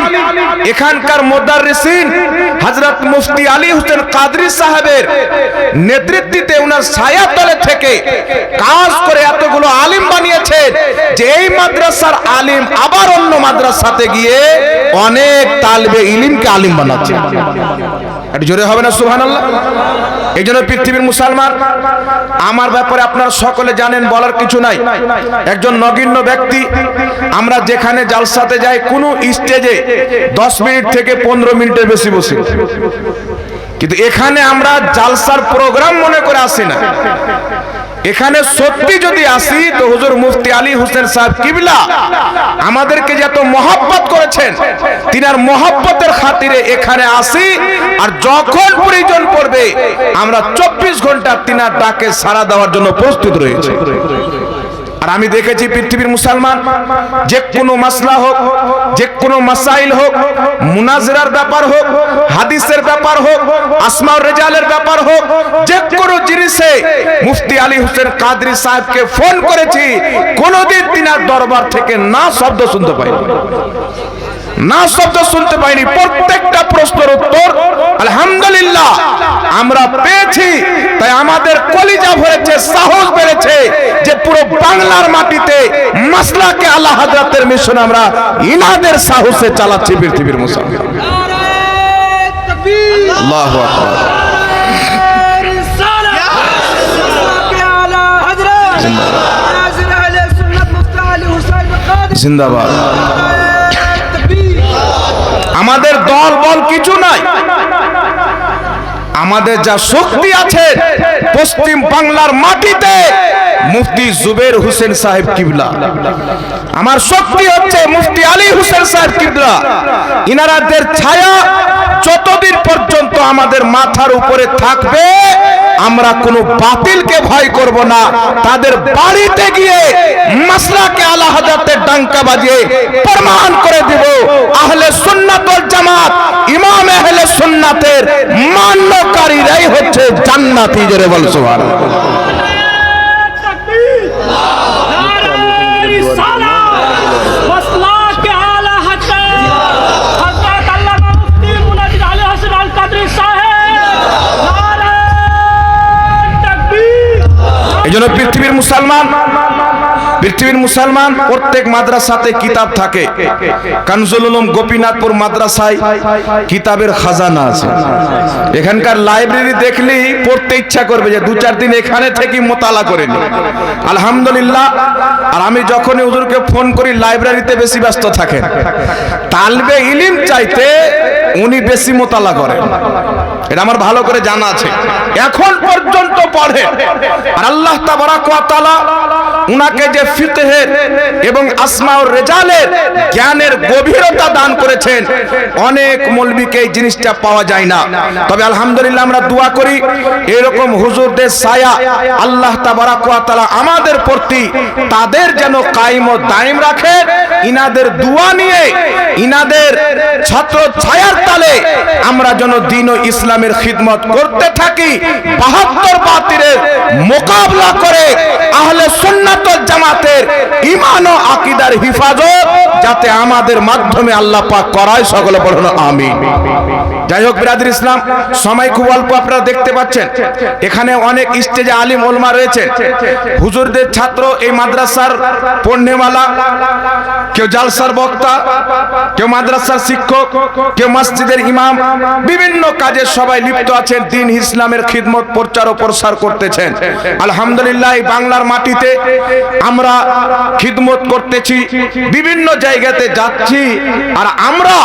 আলিম এখানকার মুদাররিসিন হযরত মুফতি আলী হোসেন কাদরী সাহেবের নেতৃত্বে ওনার ছায়াতলে থেকে কাজ করে এতগুলো আলিম বানিয়েছেন যে এই মাদ্রাসার আলিম আবার অন্য মাদ্রাসাতে গিয়ে অনেক তালবে ইলমকে আলিম বানাচ্ছে। একটু জোরে হবে না সুবহানাল্লাহ? এই জন্য পৃথিবীর মুসলমান, আমার ব্যাপারে আপনারা সকলে জানেন, বলার কিছু নাই। একজন নগণ্য ব্যক্তি, আমরা যেখানে জালসাতে যাই কোনো স্টেজে 10 মিনিট থেকে 15 মিনিটের বেশি বসি, কিন্তু এখানে আমরা জালসার প্রোগ্রাম মনে করে আসি না। এখানে সত্যি যদি আসি তো হুজুর মুফতি আলী হোসেন সাহেব কিবলা আমাদেরকে যত মহব্বত করেছেন, তিনার মহব্বতের খাতিরে এখানে আসি, আর যখন প্রয়োজন পড়বে আমরা 24 ঘন্টা তিনার ডাকে সাড়া দেওয়ার জন্য প্রস্তুত রয়েছে। আর আমি দেখেছি পৃথিবীর মুসলমান, যে কোনো মাসলা হোক, যে কোনো মাসাইল হোক, মুনাজরার ব্যাপার হোক, হাদিসের ব্যাপার হোক, আসমাউর রিজালের ব্যাপার হোক, যে কোনো জিনিসে মুফতি আলী হোসেন কাদরী সাহেবকে ফোন করেছি, কোনোদিন তিনার দরবার থেকে না শব্দ শুনতে পাইনি, না শব্দ শুনতে পাইনি। প্রত্যেকটা প্রশ্নের উত্তর আলহামদুলিল্লাহ আমরা পেয়েছি। তাই আমাদের কলিজা ভরেছে, সাহস বেড়েছে যে পুরো বাংলার মাটিতে মাসলাকে আলা হযরতের মিশন আমরা ইনাদের সাহসে চালাচ্ছি পৃথিবীর মুসলমান। আল্লাহু আকবার। জিন্দাবাদ। আমাদের দল বল কিছু নাই, আমাদের যা শক্তি আছে পশ্চিম বাংলার মাটিতে মুফতি জুবের হোসেন সাহেব কিবলা, আমার শক্তি হচ্ছে মুফতি আলী হোসেন সাহেব কিবলা। ইনারাদের ছায়া যতদিন পর্যন্ত আমাদের মাথার উপরে থাকবে আমরা কোনো বাতিলকে ভয় করব না। তাদের বাড়িতে গিয়ে মাসলাকে আলা হযরতের ডাঙ্কা বাজিয়ে প্রমাণ করে দেব আহলে সুন্নাত ওয়াল জামাত, ইমাম আহলে সুন্নাতের মান্যকারীরাই হচ্ছে জান্নাতি। জোরে বল সুবহানাল্লাহ। এই জন্য পৃথিবীর মুসলমান প্রত্যেক মাদ্রাসাতে কিতাব থাকে। কানজুল উলুম গোপীনাথপুর মাদ্রাসায় কিতাবের খাজানা আছে। এখানকার লাইব্রেরি দেখলেই পড়তে ইচ্ছা করবে যে 2-4 দিন এখানে থেকে মোতালা করে নি। আলহামদুলিল্লাহ। আর আমি যখনই হুজুরকে ফোন করি লাইব্রেরিতে বেশি ব্যস্ত থাকেন, তালবে ইলম চাইতে উনি বেশি মোতালা করেন, এটা আমার ভালো করে জানা আছে। এখন পর্যন্ত পড়ে। আর আল্লাহ তাবারাক ওয়া তাআলা উনাকে যে ফিকহের এবং আসমাউর রিজালের জ্ঞানের গভীরতা দান করেছেন, অনেক মৌলবীকে এই জিনিসটা পাওয়া যায় না। তবে আলহামদুলিল্লাহ আমরা দোয়া করি এরকম হুজুরদের ছায়া আল্লাহ তাবারাক ওয়া তাআলা আমাদের প্রতি তাদের যেন কায়েম ও দায়েম রাখেন। ইনাদের দোয়া নিয়ে, ইনাদের ছাত্র ছায়ার তলে আমরা যেন দ্বীন ও ইসলামের খিদমত করতে থাকি, 72 বাতিলের মোকাবিলা করে আহলে সুন্নাত ওয়াল জামাতের ঈমান ও আকীদার হিফাজত যাতে আমাদের মাধ্যমে আল্লাহ পাক করায়, সকলে বলুন আমিন। যাই হোক বিরাদর ইসলাম, সময় খুব অল্প, আপনারা দেখতে পাচ্ছেন এখানে অনেক স্টেজে আলিম ওলামা রয়েছে, হুজুরদের ছাত্র, এই মাদ্রাসার পড়নেওয়ালা, কেউ জালসার বক্তা, কেউ মাদ্রাসার শিক্ষক, কেউ মসজিদের ইমাম, বিভিন্ন কাজে সবাই লিপ্ত আছেন, দ্বীন ইসলামের খিদমত প্রচার ও প্রসার করতেছেন। আলহামদুলিল্লাহ এই বাংলার মাটিতে আমরা খিদমত করতেছি, বিভিন্ন জায়গাতে যাচ্ছি, আর আমরা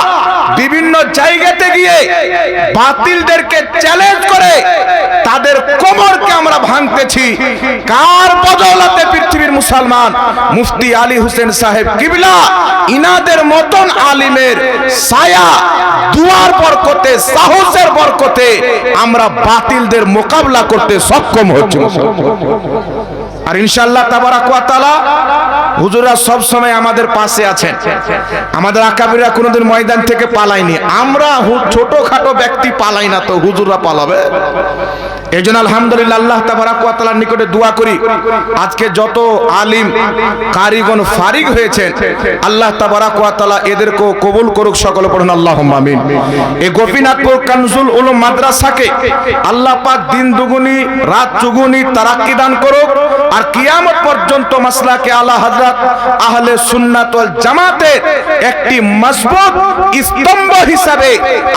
বিভিন্ন জায়গাতে গিয়ে বাতিলদেরকে চ্যালেঞ্জ করে তাদের কোমরকে আমরা ভাঙতেছি। কার বদৌলতে? পৃথিবীর মুসলমান মুফতি আলী হোসেন সাহেব কিবলা ইনাদের মতন আলিমের ছায়া, দুয়ার বরকতে, সাহসের বরকতে আমরা বাতিলদের মোকাবিলা করতে সক্ষম হচ্ছি। আর ইনশাআল্লাহ তাবারাক ওয়া তাআলা হুজুররা সব সময় আমাদের পাশে আছেন। আমাদের আকাবিরা কোনোদিন ময়দান থেকে পালায়নি। আমরা ছোটখাটো ব্যক্তি পালাই না, তো হুজুররা পালাবে? এই জন্য আলহামদুলিল্লাহ আল্লাহ তাবারাক ওয়া তাআলার নিকটে দোয়া করি, আজকে যত আলিম কারিগণ ফারিগ হয়েছেন আল্লাহ তাবারাক ওয়া তাআলা এদেরকেও কবুল করুক। সকলে পড়ুন আল্লাহুম্মা আমিন। এই গোপীনাথপুর কানজুল উলুম মাদ্রাসাকে আল্লাহ পাক দিন দুগুনি রাত চুগুনি তারাক্কি দান করুক, আর কিয়ামত পর্যন্ত মাসলাকে আলা হযরত আহলে সুন্নাত ওয়াল জামাতের একটি মজবুত স্তম্ভ হিসাবে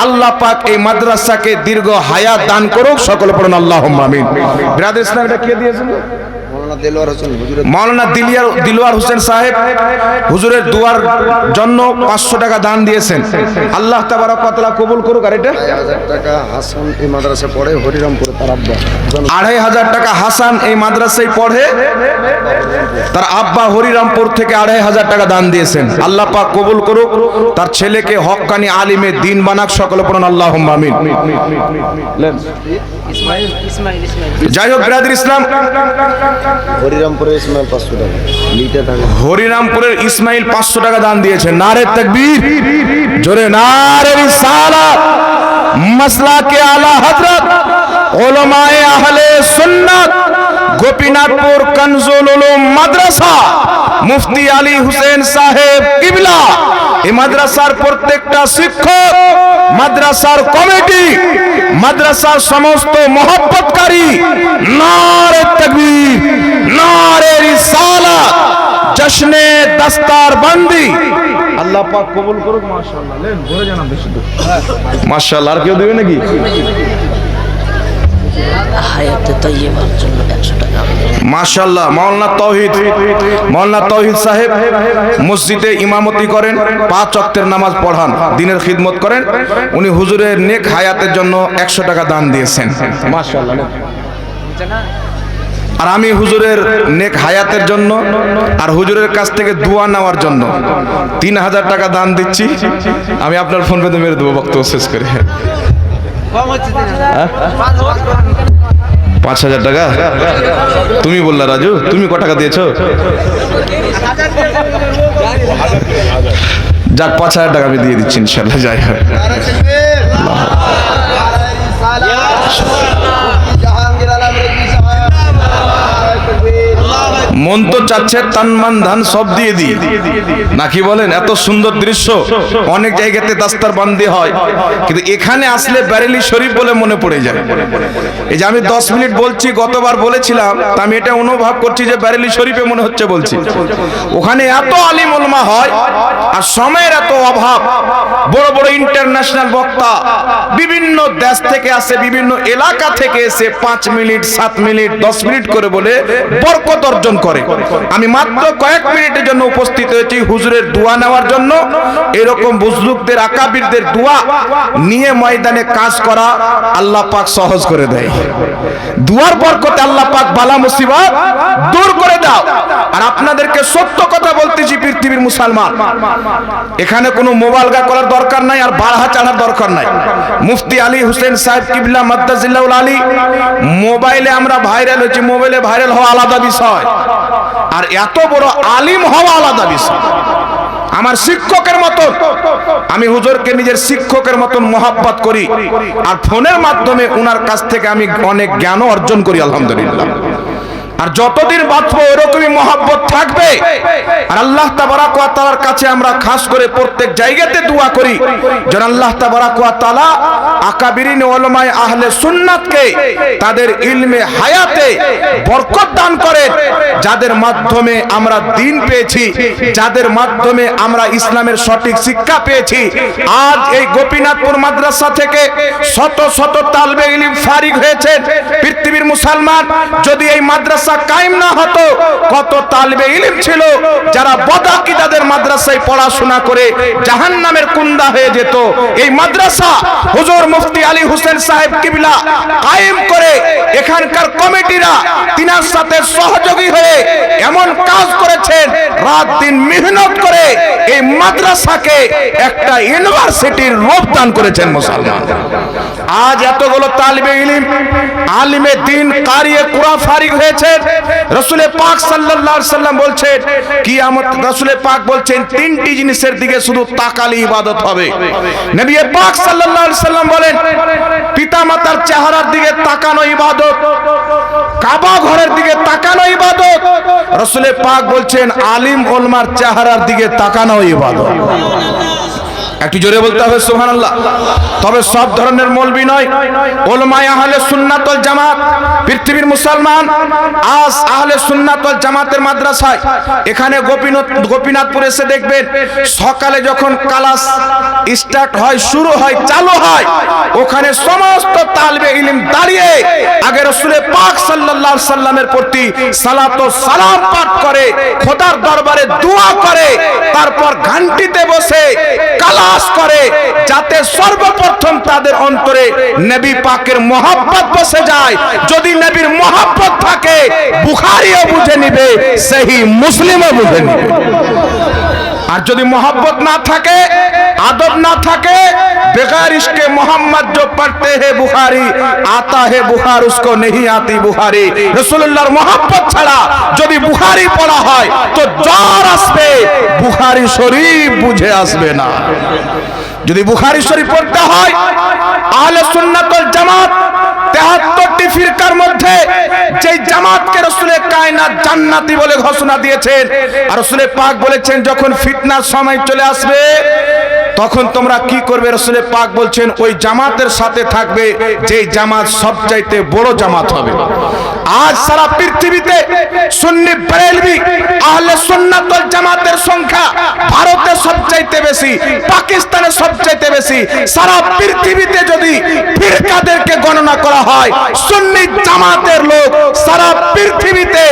আল্লাহ পাক এই মাদ্রাসাকে দীর্ঘ হায়াত দান করুক। সকলে পড়ুন আল্লাহুম্মা আমিন। ব্রাদার ইসলাম এটা কে দিয়েছেন? মাওলানা দিলওয়ার হোসেন সাহেব হুজুরের দুয়ার জন্য 500 টাকা দান দিয়েছেন। আল্লাহ তাবারক ওয়া তাআলা কবুল করুক। আর এটা 2,000 টাকা হাসান এই মাদ্রাসায় পড়ে হরিরামপুরে, তার আব্বা 2,500 টাকা হাসান এই মাদ্রাসায় পড়ে, তার আব্বা হরিরামপুর থেকে 2,500 টাকা দান দিয়েছেন। আল্লাহ পাক কবুল করুক, তার ছেলেকে হক্কানি আলিমে দ্বীন বানাক। সকলে পড়ুন আল্লাহুম্মা আমিন। যাই হোক ব্রাদার ইসলাম, হরিরামপুরে ইসমাইল 500 টাকা লিটে থাকে। হরিরামপুরের ইসমাইল 500 টাকা দান দিয়েছেন। নারে তাকবীর, জোরে নারে রিসালাত। মাসলাকে আলা হযরত উলামায়ে আহলে সুন্নাত গোপীনাথপুর কানজুল উলুম মাদ্রাসা মুফতি আলী হুসেন সাহেব কিবলা, এই মাদ্রাসার প্রত্যেকটা শিক্ষক, মাদ্রাসার কমিটি, মাদ্রাসার সমস্ত মহব্বতকারী, নারে তাকবীর, নারে রিসালাত, জশ্নে দস্তারবন্দি। আল্লাহ পাক কবুল করুক। মাশাআল্লাহ, লেন ঘরে জানা বেশি দূর। মাশাআল্লাহ, আর কেউ দেবে নাকি? হায়াতে তাইয়্যিবার জন্য 100 টাকা। মাশাআল্লাহ, মাওলানা তাওহীদ সাহেব মসজিদে ইমামতি করেন, 5 ওয়াক্তের নামাজ পড়ান, দ্বীনের খিদমত করেন। উনি হুজুরের নেক হায়াতের জন্য 100 টাকা দান দিয়েছেন। মাশাআল্লাহ। আর আমি হুজুরের নেক হায়াতের জন্য আর হুজুরের কাছ থেকে দোয়া নেওয়ার জন্য 3,000 টাকা দান দিচ্ছি। আমি আপনার ফোন পেতে মেরে দেবো বক্তব্য শেষ করে। 5,000 টাকা তুমি বললা রাজু, তুমি ক টাকা দিয়েছো? যাক, 5,000 টাকা আমি দিয়ে দিচ্ছি ইনশাআল্লাহ। যাই হোক, মন তো চাচ্ছে তানমান ধান সব দিয়ে দিই, নাকি বলেন? এত সুন্দর দৃশ্য, অনেক জায়গাতে দাস্তার বান্দি হয়, কিন্তু এখানে আসলে বারেলি শরীফ বলে মনে পড়ে যায়। এই যে আমি 10 মিনিট বলছি, গতবার বলেছিলাম, তা আমি এটা অনুভব করছি যে বারেলি শরীফে মনে হচ্ছে বলছি। ওখানে এত আলিম উলামা হয় আর সময়ের এত অভাব। বড় বড় ইন্টারন্যাশনাল বক্তা বিভিন্ন দেশ থেকে আসে, বিভিন্ন এলাকা থেকে এসে 5 মিনিট 7 মিনিট 10 মিনিট করে বলে বরকত অর্জন করে। আমি মাত্র কয়েক মিনিটের জন্য উপস্থিত হয়েছি হুজুরের দোয়া নেওয়ার জন্য। এরকম বুজুর্গদের আকাবিরদের দোয়া নিয়ে ময়দানে কাজ করা আল্লাহ পাক সহজ করে দেয়। দোয়ার বরকতে আল্লাহ পাক বালা মুসিবত দূর করে দাও। আর আপনাদেরকে সত্য কথা বলতেছি, পৃথিবীর মুসলমান, এখানে কোনো মোবালগা করার দরকার নাই, আর বারহা চাড়ার দরকার নাই। মুফতি আলী হুসেন সাহেব কিবলা মাদ্দাজিল্লাহুল আলী, মোবাইলে আমরা ভাইরাল হয়েছি, মোবাইলে ভাইরাল হওয়া আলাদা বিষয়, আর এত বড় আলিম হওয়া আলাদা বিষয়। আমার শিক্ষকের মতন, আমি হুজুরকে নিজের শিক্ষকের মতন মহব্বত করি, আর ফোনের মাধ্যমে ওনার কাছ থেকে আমি অনেক জ্ঞান অর্জন করি আলহামদুলিল্লাহ। আর যতদিন বাঁচবো এরকমই মহব্বত থাকবে। আর আল্লাহ তাবারাক ওয়া তাআলার কাছে আমরা খাস করে প্রত্যেক জায়গাতে দোয়া করি যেন আল্লাহ তাবারাক ওয়া তাআলা আকাবিরিন উলামায়ে আহলে সুন্নাতকে তাদের ইলমে হায়াতে বরকত দান করেন, যাদের মাধ্যমে আমরা দ্বীন পেয়েছি, যাদের মাধ্যমে আমরা ইসলামের সঠিক শিক্ষা পেয়েছি। আজ এই গোপীনাথপুর মাদ্রাসা থেকে শত শত তালবে ইলম ফারিগ হয়েছে। পৃথিবীর মুসলমান, যদি এই মাদ্রাসা কায়েম না হতো, কত তালবে ইলম ছিল যারা বদাকিদাদের মাদ্রাসায় পড়াশোনা করে জাহান্নামের কুন্দা হয়ে যেত। এই মাদ্রাসা হুজুর মুফতি আলী হোসেন সাহেব কিবলা কায়েম করে এখানকার কমিটিরা তিনার সাথে সহযোগী হয়ে এমন কাজ করেছেন, রাত দিন মেহনত করে এই মাদ্রাসাকে একটা ইউনিভার্সিটির রূপ দান করেছেন মুসলমান। আজ এতগুলো তালিবে ইলম, আলিমে দ্বীন, কারিয়ে কুরআন ফারিগ হয়েছেন, রাসূল পাক সাল্লাল্লাহু আলাইহি সাল্লাম বলছেন কিয়ামত রাসূল পাক বলছেন তিনটি জিনিসের দিকে শুধু তাকালে ইবাদত হবে। নবী পাক সাল্লাল্লাহু আলাইহি সাল্লাম বলেন পিতামাতার চেহারার দিকে তাকানো ইবাদত, কাবা ঘরের দিকে তাকানো ইবাদত। রাসূল পাক বলছেন আলিম ওলমার চেহারার দিকে তাকানো ইবাদত। একটু জোরে বলতে হবে সুবহানাল্লাহ। তবে সব ধরনের মৌলবি নয়, উলামায়ে আহলে সুন্নাত ওয়াল জামাত, পৃথিবীর মুসলমান আজ আহলে সুন্নাত ওয়াল জামাতের মাদ্রাসায় এখানে গোপীনাথপুর এসে দেখবেন সকালে যখন ক্লাস স্টার্ট হয়, শুরু হয়, চালু হয়, ওখানে সমস্ত তালিবে ইলম দাঁড়িয়ে আগে রাসূল পাক সাল্লাল্লাহু আলাইহি সাল্লামের প্রতি সালাত ও সালাম পাঠ করে, খোদার দরবারে দোয়া করে, তারপর ঘান্টিতে বসে কালাস করে, যাতে সর্বপ্রথম তাদের অন্তরে নবী পাকের মহব্বত বসে যায়। যদি নবীর মহব্বত থাকে বুখারীও বুঝে নিবে, সহিহ মুসলিমও বুঝে নিবে। আর যদি मोहब्बत ना থাকে, आदब ना থাকে, बगैर इश्क़े मोहम्मद जो पढ़ते हैं बुखारी आता है बुखार उसको नहीं आती बुखारी। रसूलुल्लाहर मोहब्बत ছাড়া যদি বুখারী পড়া হয় তো জ্বর আসবে, বুখারী শরীফ বুঝে আসবে না। যদি বুখারী শরীফ পড়তে হয় আহলে সুন্নাত ওয়াল জামাত ৭৩টি ফিরকার মধ্যে যে জামাতকে রাসূলে কায়নাত জান্নাতি বলে ঘোষণা দিয়েছেন, আর রাসূলে পাক বলেছেন যখন ফিতনার সময় চলে আসবে তখন তোমরা কি করবে, রাসূলে পাক বলছেন ওই জামাতের সাথে থাকবে যে জামাত সবচাইতে বড় জামাত হবে। আজ সারা পৃথিবীতে সুন্নি বেরেলভি আহলে সুন্নাত ওয়াল জামাতের সংখ্যা ভারতে সবচাইতে বেশি, পাকিস্তানে সবচাইতে বেশি। সারা পৃথিবীতে যদি ফিরকাদেরকে গণনা করা হয় সুন্নি জামাতের লোক সারা পৃথিবীতে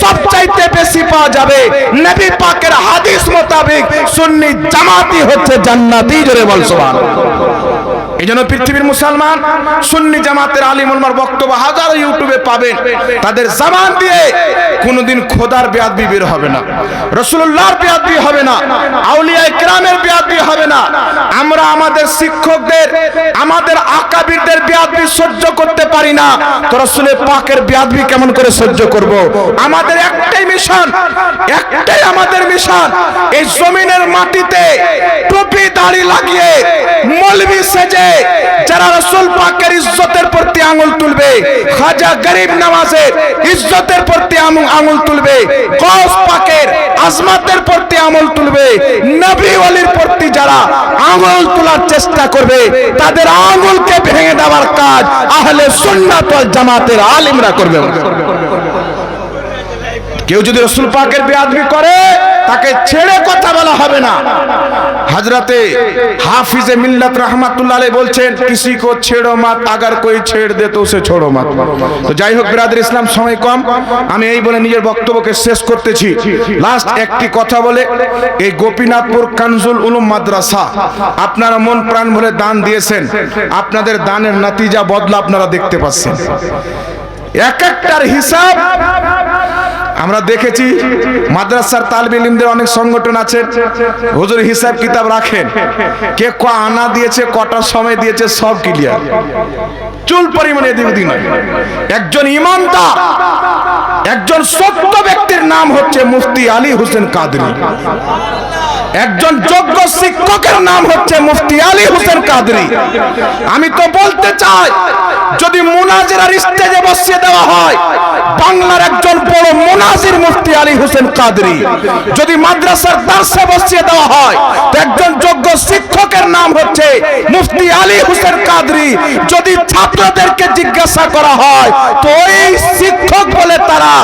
সবচাইতে বেশি পাওয়া যাবে। নবী পাকের হাদিস মোতাবেক সুন্নি জামাতই হচ্ছে জান্নাতি। জোরে বল সুবহানাল্লাহ। এইজন্য পৃথিবীর মুসলমান সুন্নি জামাতের আলিম ওলামার বক্তব্য হাজারো ইউটিউবে পাবেন। তাদের জবান দিয়ে কোনোদিন খোদার বেয়াদবি বের হবে না, রাসূলুল্লাহর বেয়াদবি হবে না, আউলিয়ায়ে কেরামের বেয়াদবি হবে না। আমরা আমাদের শিক্ষকদের, আমাদের আকাবিরদের বেয়াদবি সহ্য করতে পারি না, তো রাসূল পাকের বেয়াদবি কেমন করে সহ্য করব? আমাদের একটাই মিশন, একটাই আমাদের মিশন, এই জমিনের মাটিতে টুপি দাড়ি লাগিয়ে মৌলভি সেজে যারা রাসূল পাকের ইজ্জতের প্রতি আঙ্গুল তুলবে, খাজা গরিব নওয়াজের ইজ্জতের প্রতি আঙ্গুল তুলবে, গৌস পাকের আজমতের প্রতি আঙ্গুল তুলবে, নবী ওয়ালির প্রতি যারা আঙ্গুল তোলার চেষ্টা করবে তাদের আঙ্গুলকে ভেঙে দেওয়ার কাজ আহলে সুন্নাত ওয়াল জামাতের আলিমরা করবে। কেউ যদি রাসূল পাকের বেয়াদবি করে তাকে ছেড়ে কথা বলা হবে না। हजरते हाफिज़े मिल्लत रहमतुल्लाह अलैह বলছেন किसी को छेड़ो मत, अगर कोई छेड़ दे तो उसे छोड़ो मत। তো যাই হোক বিরাদর ইসলাম, সময় কম, আমি এই বলে নিজের বক্তব্যকে শেষ করতেছি। লাস্ট একটি কথা বলে, এই গোপীনাথপুর কানজুল উলুম মাদ্রাসা আপনারা মন প্রাণ ভরে দান দিয়েছেন, আপনাদের দানের নতিজা বদলা আপনারা দেখতে পাচ্ছেন। এক একটার হিসাব আমরা দেখেছি। মাদ্রাসার তালিবে ইলমদের অনেক সংগঠন আছে, হুজুর হিসাব কিতাব রাখেন, কে ক আনা দিয়েছে, কটার সময় দিয়েছে, সব ক্লিয়ার, চুল পরিমাণে এদিক ওদিক নয়। একজন ইমানদার, একজন সত্য ব্যক্তির নাম হচ্ছে মুফতি আলী হোসেন কাদরী, একজন যোগ্য শিক্ষকের নাম হচ্ছে মুফতি আলী হোসেন কাদরী। আমি তো বলতে চাই, যদি মুনাজিরার স্টেজে বসিয়ে দেওয়া হয় বাংলার একজন বড় মুনাজির মুফতি আলী হোসেন কাদরী, যদি মাদ্রাসার দার্সে বসিয়ে দেওয়া হয় তো একজন যোগ্য শিক্ষকের নাম হচ্ছে মুফতি আলী হোসেন কাদরী। যদি ছাত্রদেরকে জিজ্ঞাসা করা হয় তো ওই শিক্ষক বলে তারা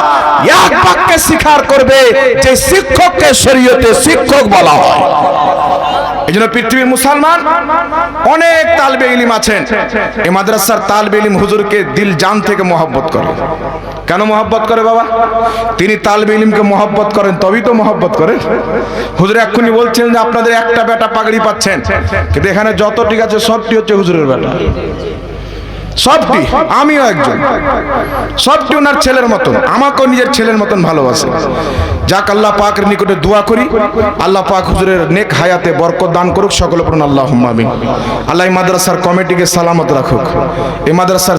এক বাক্যে স্বীকার করবে যে শিক্ষককে শরীয়তে শিক্ষক বলা হয়। এইজন্য পৃথিবীর মুসলমান অনেক তালিবে ইলম আছেন, এই মাদ্রাসার তালিবে ইলম হুজুরকে দিল জান থেকে মহব্বত করে। কেন মহব্বত করে বাবা? তিনি তালিবে ইলমকে মহব্বত করেন, তবেই তো মহব্বত করেন। হুজুর এক্ষুনি বলছেন যে আপনাদের একটা বেটা পাগড়ি পাচ্ছেন, কিন্তু এখানে যতটি আছে সবটি হচ্ছে হুজুরের বেটা, সবটি। আমিও একজন, সবটি ওনার ছেলের মতন, আমাকেও নিজের ছেলের মতন ভালোবাসে। যাক, আল্লাহ পাকের নিকটে দোয়া করি, আল্লাহ পাক হুজুরের নেক হায়াতে বরকত দান করুক, সকলে পড়ুন আল্লাহুম্মা আমিন। আল্লাহ এই মাদ্রাসার কমিটিকে সালামত রাখুক, এই মাদ্রাসার